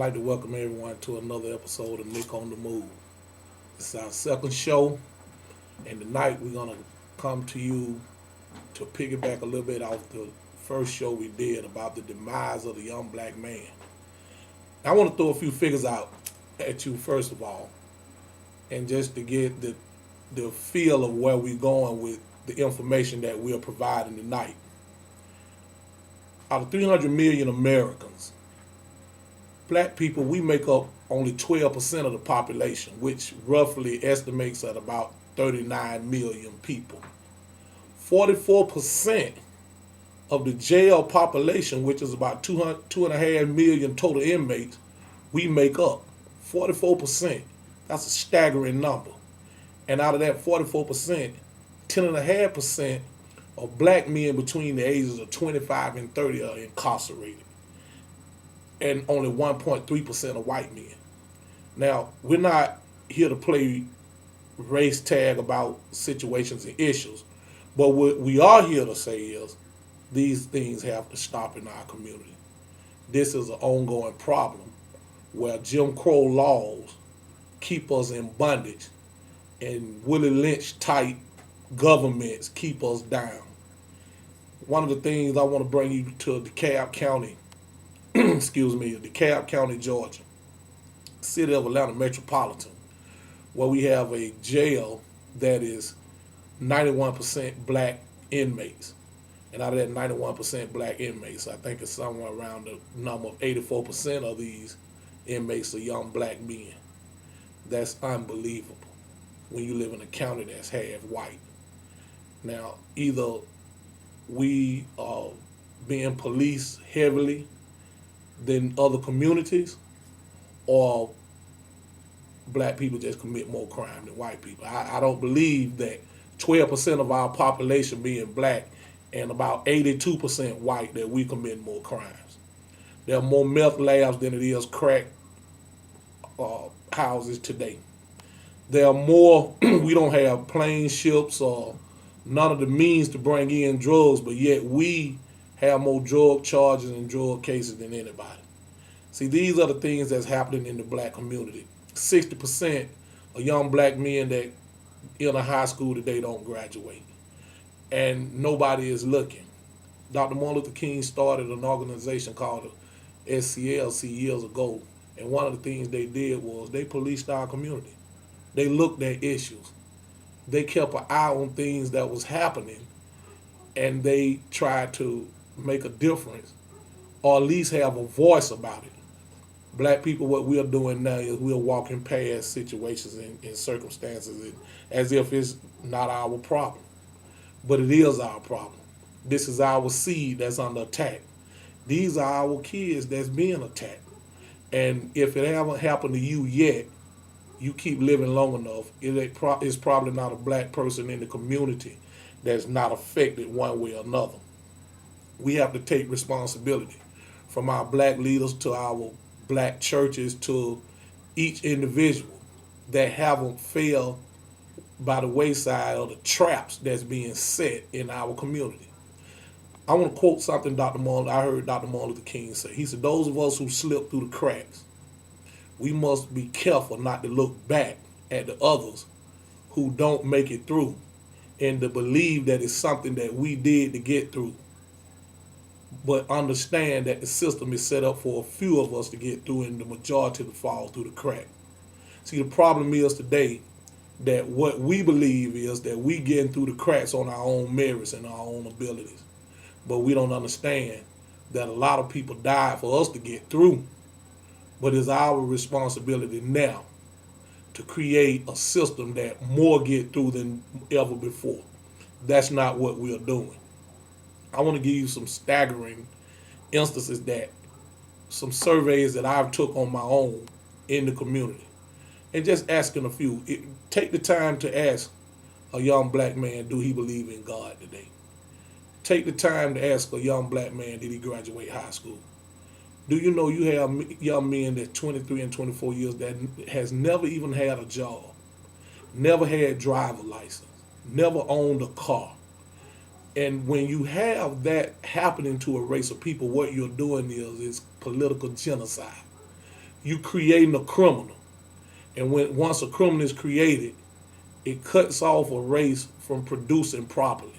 like to welcome everyone to another episode of Nickondamuv. This is our second show, and tonight we're going to come to you to piggyback a little bit off the first show we did about the demise of the young black man. I want to throw a few figures out at you first of all, and just to get the feel of where we're going with the information that we're providing tonight. Out of 300 million Americans, black people, we make up only 12% of the population, which roughly estimates at about 39 million people. 44% of the jail population, which is about 2.5 million total inmates, we make up. 44%. That's a staggering number. And out of that 44%, 10.5% of black men between the ages of 25 and 30 are incarcerated. And only 1.3% of white men. Now, we're not here to play race tag about situations and issues, but what we are here to say is these things have to stop in our community. This is an ongoing problem where Jim Crow laws keep us in bondage and Willie Lynch type governments keep us down. One of the things I want to bring you to DeKalb County, DeKalb County, Georgia, city of Atlanta metropolitan, where we have a jail that is 91% black inmates. And out of that 91% black inmates, I think it's somewhere around the number of 84% of these inmates are young black men. That's unbelievable when you live in a county that's half white. Now, either we are being policed heavily than other communities, or black people just commit more crime than white people. I don't believe that 12% of our population being black and about 82% white that we commit more crimes. There are more meth labs than it is crack houses today. There are more, we don't have plane ships or none of the means to bring in drugs, but yet we have more drug charges and drug cases than anybody. See, these are the things that's happening in the black community. 60% of young black men that in a high school today don't graduate. And nobody is looking. Dr. Martin Luther King started an organization called the SCLC years ago. And one of the things they did was they policed our community. They looked at issues. They kept an eye on things that was happening, and they tried to make a difference, or at least have a voice about it. Black people, what we're doing now is we're walking past situations and circumstances as if it's not our problem. But it is our problem. This is our seed that's under attack. These are our kids that's being attacked. And if it haven't happened to you yet, you keep living long enough, it's probably not a black person in the community that's not affected one way or another. We have to take responsibility, from our black leaders to our black churches to each individual that haven't failed by the wayside of the traps that's being set in our community. I want to quote something I heard Dr. Martin Luther King say. He said, those of us who slip through the cracks, we must be careful not to look back at the others who don't make it through and to believe that it's something that we did to get through. But understand that the system is set up for a few of us to get through and the majority to fall through the crack. See, the problem is today that what we believe is that we getting through the cracks on our own merits and our own abilities. But we don't understand that a lot of people died for us to get through. But it's our responsibility now to create a system that more get through than ever before. That's not what we're doing. I want to give you some staggering instances that some surveys that I've took on my own in the community. And just asking a few. Take the time to ask a young black man, do he believe in God today? Take the time to ask a young black man, did he graduate high school? Do you know you have young men that's 23 and 24 years that has never even had a job, never had driver license, never owned a car, And when you have that happening to a race of people, what you're doing is political genocide. you creating a criminal. And once a criminal is created, it cuts off a race from producing properly.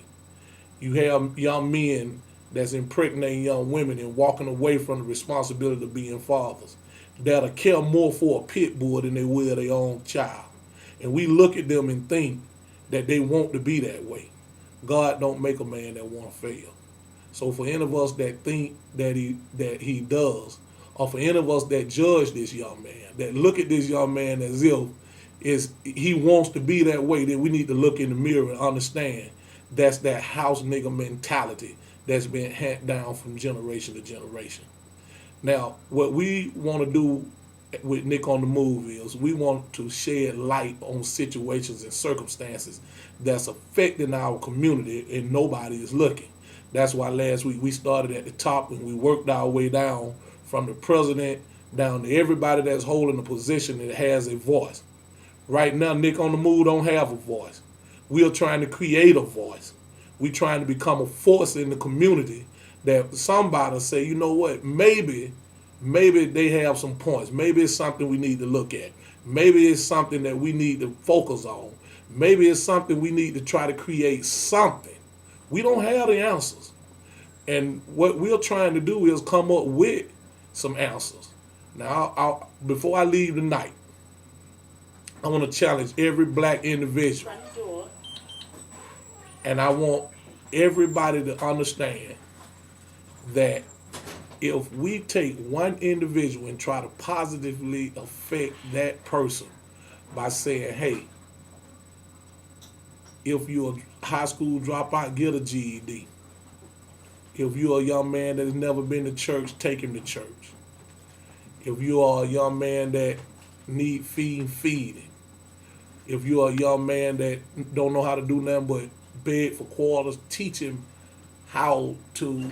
You have young men that's impregnating young women and walking away from the responsibility of being fathers that'll care more for a pit bull than they will their own child. And we look at them and think that they want to be that way. God don't make a man that want to fail. So for any of us that think that he does, or for any of us that judge this young man, that look at this young man as if he wants to be that way, then we need to look in the mirror and understand that's that house nigga mentality that's been handed down from generation to generation. Now, what we want to do with Nick on the Move is we want to shed light on situations and circumstances that's affecting our community and nobody is looking. That's why last week we started at the top and we worked our way down from the president down to everybody that's holding a position that has a voice. Right now, Nick on the Move don't have a voice. We are trying to create a voice. We're trying to become a force in the community that somebody say, you know what, maybe they have some points. Maybe it's something we need to look at. Maybe it's something that we need to focus on. Maybe it's something we need to try to create something. We don't have the answers. And what we're trying to do is come up with some answers. Now, before I leave tonight, I want to challenge every black individual. And I want everybody to understand that if we take one individual and try to positively affect that person by saying, hey, if you're a high school dropout, get a GED. If you're a young man that has never been to church, take him to church. If you are a young man that need feed him. If you're a young man that don't know how to do nothing but beg for quarters, teach him how to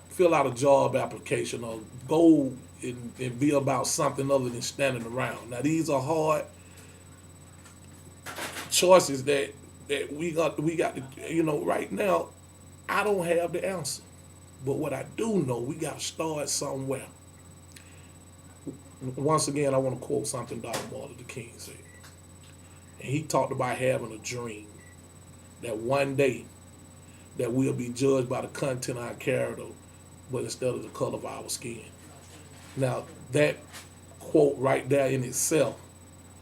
fill out a job application or go and be about something other than standing around. Now, these are hard choices that we got to, right now, I don't have the answer. But what I do know, we got to start somewhere. Once again, I want to quote something Dr. Martin Luther King said. And he talked about having a dream that one day that we'll be judged by the content of our character, but instead of the color of our skin. Now, that quote right there in itself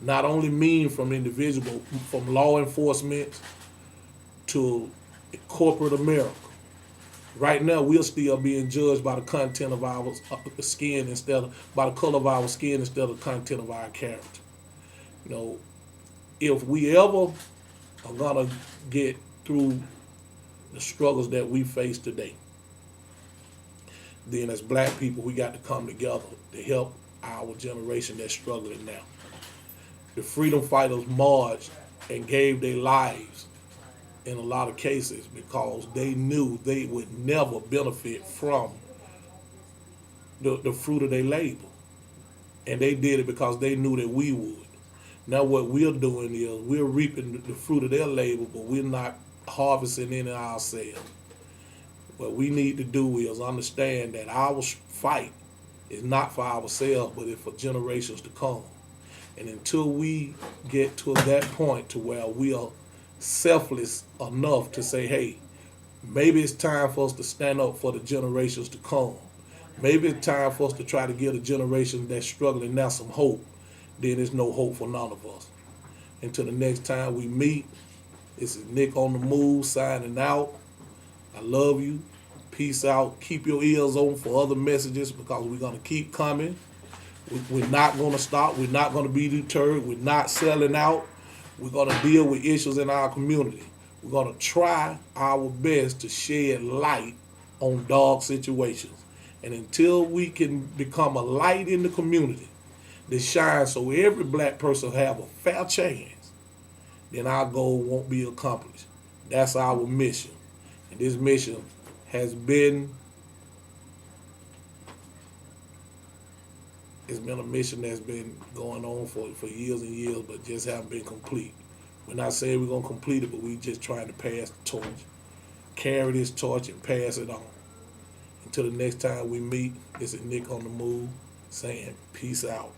not only mean from individual, from law enforcement to corporate America. Right now, we're still being judged by the content of our skin by the color of our skin instead of the content of our character. If we ever are gonna get through the struggles that we face today, then as black people, we got to come together to help our generation that's struggling now. The freedom fighters marched and gave their lives in a lot of cases because they knew they would never benefit from the fruit of their labor. And they did it because they knew that we would. Now what we're doing is we're reaping the fruit of their labor, but we're not harvesting any ourselves. What we need to do is understand that our fight is not for ourselves, but it's for generations to come. And until we get to that point to where we are selfless enough to say, hey, maybe it's time for us to stand up for the generations to come. Maybe it's time for us to try to give the generation that's struggling now some hope. Then there's no hope for none of us. Until the next time we meet, this is Nick on the Move signing out. I love you. Peace out. Keep your ears open for other messages because we're going to keep coming. We're not going to stop. We're not going to be deterred. We're not selling out. We're going to deal with issues in our community. We're going to try our best to shed light on dark situations. And until we can become a light in the community that shines so every black person have a fair chance, then our goal won't be accomplished. That's our mission. And this mission has been a mission that's been going on for years and years, but just haven't been complete. We're not saying we're going to complete it, but we're just trying to pass the torch. Carry this torch and pass it on. Until the next time we meet, this is Nick on the Move. saying peace out.